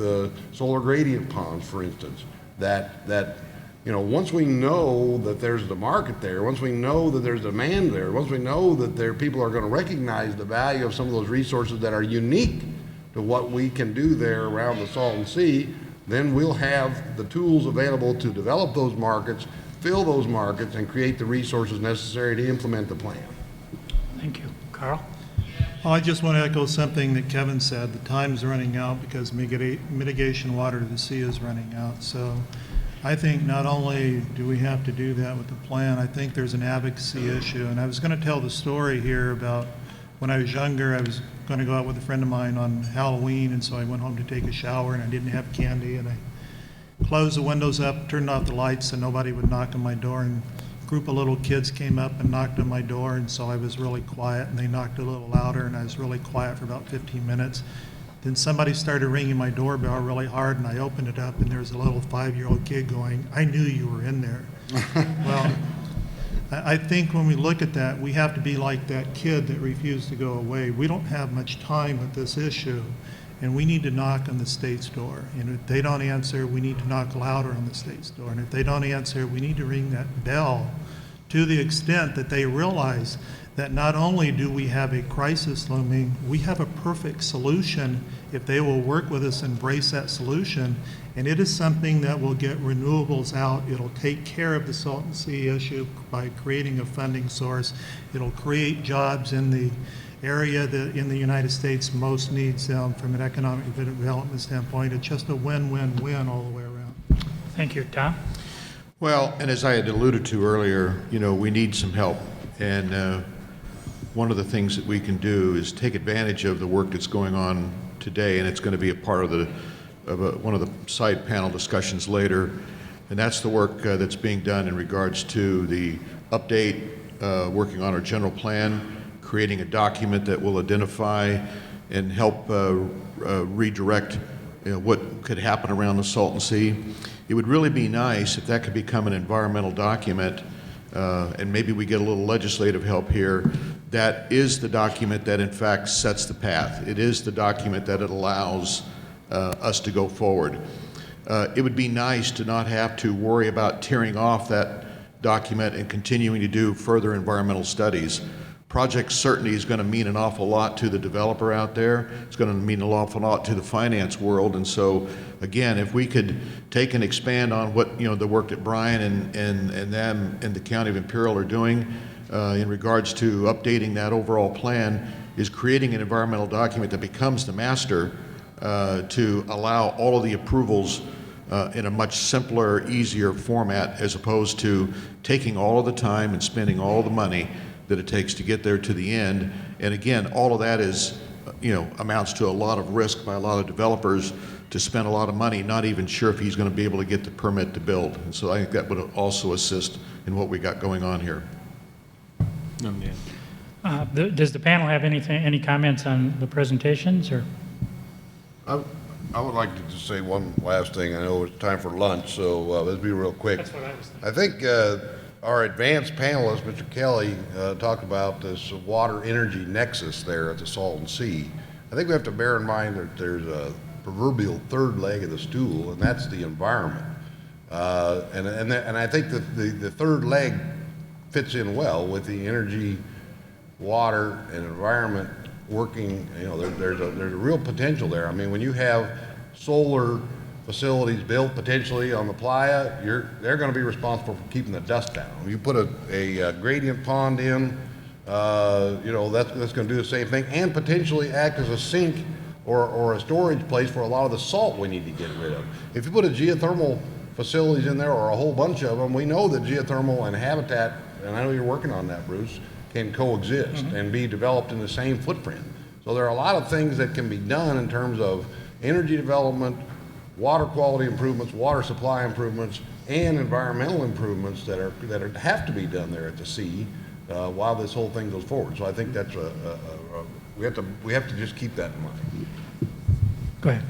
solar gradient ponds, for instance. That once we know that there's the market there, once we know that there's demand there, once we know that people are going to recognize the value of some of those resources that are unique to what we can do there around the Salton Sea, then we'll have the tools available to develop those markets, fill those markets, and create the resources necessary to implement the plan. Thank you. Carl? Well, I just want to echo something that Kevin said. The time's running out because mitigation water to the sea is running out. So I think not only do we have to do that with the plan, I think there's an advocacy issue. And I was going to tell the story here about when I was younger, I was going to go out with a friend of mine on Halloween, and so I went home to take a shower, and I didn't have candy, and I closed the windows up, turned off the lights, so nobody would knock on my door, and a group of little kids came up and knocked on my door, and so I was really quiet, and they knocked a little louder, and I was really quiet for about 15 minutes. Then somebody started ringing my doorbell really hard, and I opened it up, and there was a little 5-year-old kid going, "I knew you were in there." Well, I think when we look at that, we have to be like that kid that refused to go away. We don't have much time with this issue, and we need to knock on the state's door. And if they don't answer, we need to knock louder on the state's door. And if they don't answer, we need to ring that bell to the extent that they realize that not only do we have a crisis looming, we have a perfect solution if they will work with us and embrace that solution. And it is something that will get renewables out. It'll take care of the Salton Sea issue by creating a funding source. It'll create jobs in the area that in the United States most needs them from an economic development standpoint. It's just a win-win-win all the way around. Thank you. Tom? Well, and as I had alluded to earlier, we need some help. And one of the things that we can do is take advantage of the work that's going on today, and it's going to be a part of one of the side panel discussions later, and that's the work that's being done in regards to the update, working on our general plan, creating a document that will identify and help redirect what could happen around the Salton Sea. It would really be nice if that could become an environmental document, and maybe we get a little legislative help here. That is the document that in fact sets the path. It is the document that it allows us to go forward. It would be nice to not have to worry about tearing off that document and continuing to do further environmental studies. Project certainty is going to mean an awful lot to the developer out there. It's going to mean an awful lot to the finance world. And so, again, if we could take and expand on what the work that Brian and them and the County of Imperial are doing in regards to updating that overall plan, is creating an environmental document that becomes the master to allow all of the approvals in a much simpler, easier format, as opposed to taking all of the time and spending all the money that it takes to get there to the end. And again, all of that is, amounts to a lot of risk by a lot of developers to spend a lot of money, not even sure if he's going to be able to get the permit to build. And so I think that would also assist in what we got going on here. Does the panel have any comments on the presentations, or? I would like to just say one last thing. I know it's time for lunch, so let's be real quick. That's what I was thinking. I think our advanced panelist, Mr. Kelly, talked about this water energy nexus there at the Salton Sea. I think we have to bear in mind that there's a proverbial third leg of the stool, and that's the environment. And I think that the third leg fits in well with the energy, water, and environment working. There's a real potential there. I mean, when you have solar facilities built potentially on the playa, they're going to be responsible for keeping the dust down. When you put a gradient pond in, that's going to do the same thing, and potentially act as a sink or a storage place for a lot of the salt we need to get rid of. If you put a geothermal facilities in there, or a whole bunch of them, we know that geothermal and habitat, and I know you're working on that, Bruce, can coexist and be developed in the same footprint. So there are a lot of things that can be done in terms of energy development, water quality improvements, water supply improvements, and environmental improvements that have to be done there at the sea while this whole thing goes forward. So I think that's we have to just keep that in mind. Go ahead.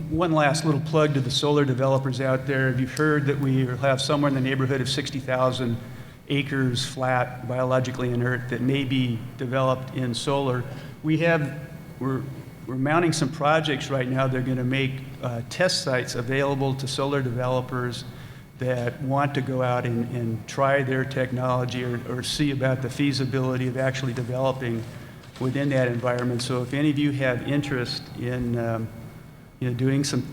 One last little plug to the solar developers out there. Have you heard that we have somewhere in the neighborhood of 60,000 acres flat, biologically inert, that may be developed in solar? We're mounting some projects right now. They're going to make test sites available to solar developers that want to go out and try their technology or see about the feasibility of actually developing within that environment. So if any of you have interest in doing some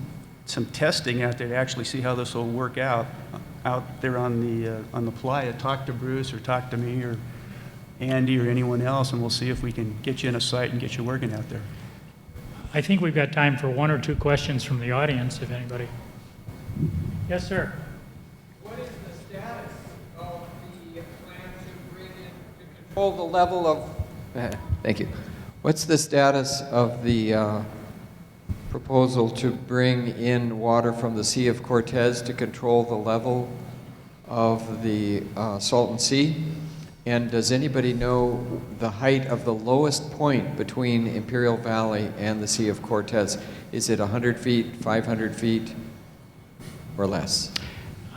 testing out there to actually see how this will work out there on the playa, talk to Bruce or talk to me or Andy or anyone else, and we'll see if we can get you in a site and get you working out there. I think we've got time for one or two questions from the audience, if anybody. Yes, sir. What is the status of the plan to bring in, to control the level of, thank you. What's the status of the proposal to bring in water from the Sea of Cortez to control the level of the Salton Sea? And does anybody know the height of the lowest point between Imperial Valley and the Sea of Cortez? Is it 100 feet, 500 feet, or less?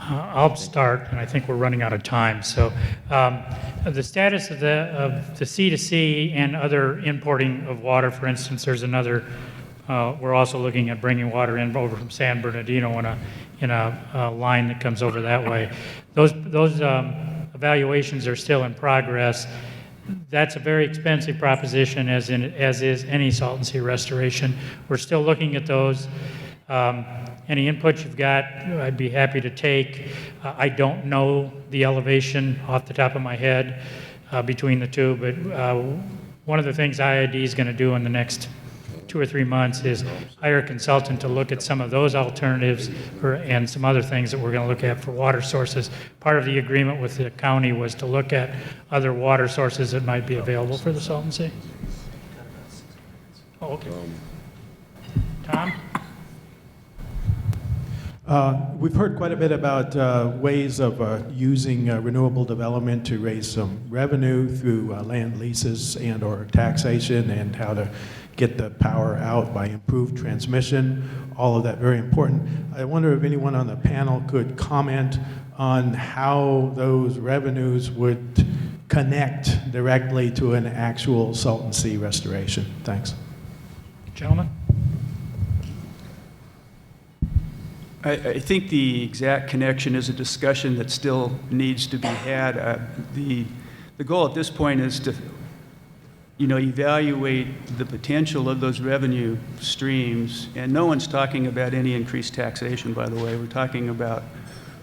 I'll start, and I think we're running out of time. So the status of the sea-to-sea and other importing of water, for instance, there's another, we're also looking at bringing water in over from San Bernardino in a line that comes over that way. Those evaluations are still in progress. That's a very expensive proposition, as is any Salton Sea restoration. We're still looking at those. Any input you've got, I'd be happy to take. I don't know the elevation off the top of my head between the two, but one of the things IID is going to do in the next 2 or 3 months is hire a consultant to look at some of those alternatives and some other things that we're going to look at for water sources. Part of the agreement with the county was to look at other water sources that might be available for the Salton Sea. Oh, okay. Tom? We've heard quite a bit about ways of using renewable development to raise some revenue through land leases and or taxation, and how to get the power out by improved transmission, all of that very important. I wonder if anyone on the panel could comment on how those revenues would connect directly to an actual Salton Sea restoration. Thanks. Gentlemen? I think the exact connection is a discussion that still needs to be had. The goal at this point is to, evaluate the potential of those revenue streams. And no one's talking about any increased taxation, by the way. We're talking about,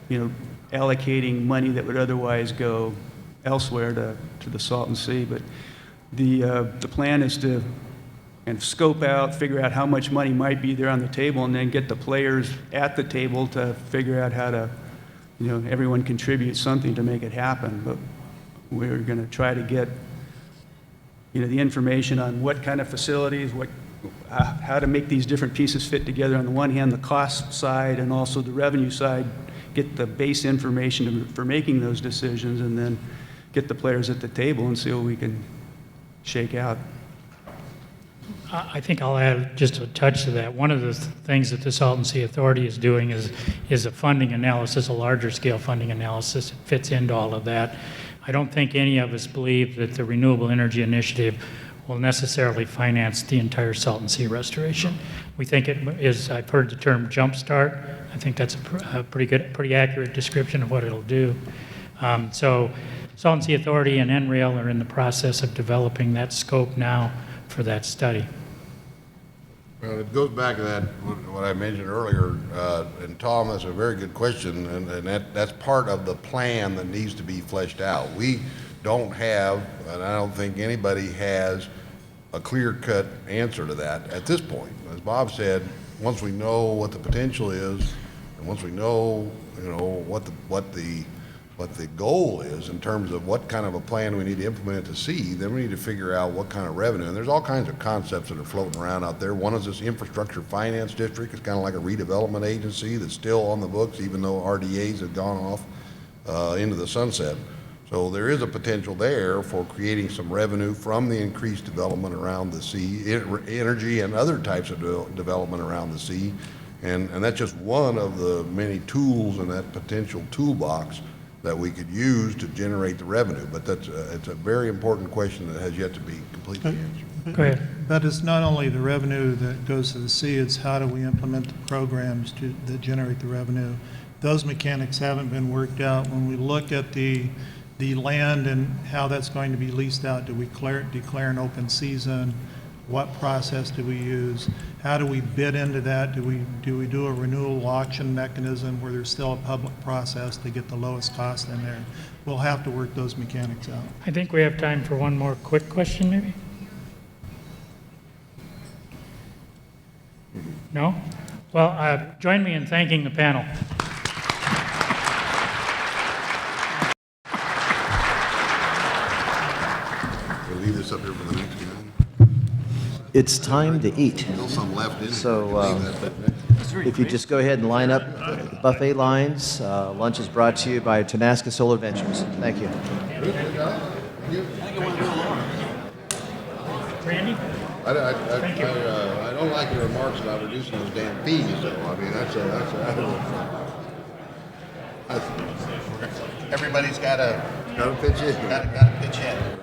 allocating money that would otherwise go elsewhere to the Salton Sea. But the plan is to kind of scope out, figure out how much money might be there on the table, and then get the players at the table to figure out how to, everyone contribute something to make it happen. But we're going to try to get, the information on what kind of facilities, how to make these different pieces fit together. On the one hand, the cost side, and also the revenue side, get the base information for making those decisions, and then get the players at the table and see what we can shake out. I think I'll add just a touch to that. One of the things that the Salton Sea Authority is doing is a funding analysis, a larger scale funding analysis. It fits into all of that. I don't think any of us believe that the Renewable Energy Initiative will necessarily finance the entire Salton Sea restoration. We think it is, I've heard the term jumpstart. I think that's a pretty accurate description of what it'll do. So Salton Sea Authority and NREL are in the process of developing that scope now for that study. Well, it goes back to that, what I mentioned earlier, and Tom, that's a very good question, and that's part of the plan that needs to be fleshed out. We don't have, and I don't think anybody has, a clear-cut answer to that at this point. As Bob said, once we know what the potential is, and once we know, what the goal is in terms of what kind of a plan we need to implement to see, then we need to figure out what kind of revenue. And there's all kinds of concepts that are floating around out there. One is this infrastructure finance district. It's kind of like a redevelopment agency that's still on the books, even though RDAs have gone off into the sunset. So there is a potential there for creating some revenue from the increased development around the sea, energy and other types of development around the sea. And that's just one of the many tools in that potential toolbox that we could use to generate the revenue. But it's a very important question that has yet to be completely answered. Go ahead. But it's not only the revenue that goes to the sea, it's how do we implement the programs that generate the revenue. Those mechanics haven't been worked out. When we look at the land and how that's going to be leased out, do we declare an open season? What process do we use? How do we bid into that? Do we do a renewal auction mechanism where there's still a public process to get the lowest cost in there? We'll have to work those mechanics out. I think we have time for one more quick question, maybe? No? Well, join me in thanking the panel. leave this up here for the next guy? It's time to eat. Still some left in it. So, Leave that for next. If you just go ahead and line up the buffet lines, lunch is brought to you by Tanaska Solar Ventures. Thank you. Randy? I don't like your remarks about reducing those damn fees, though. I mean, everybody's got to pitch in. Got to pitch in.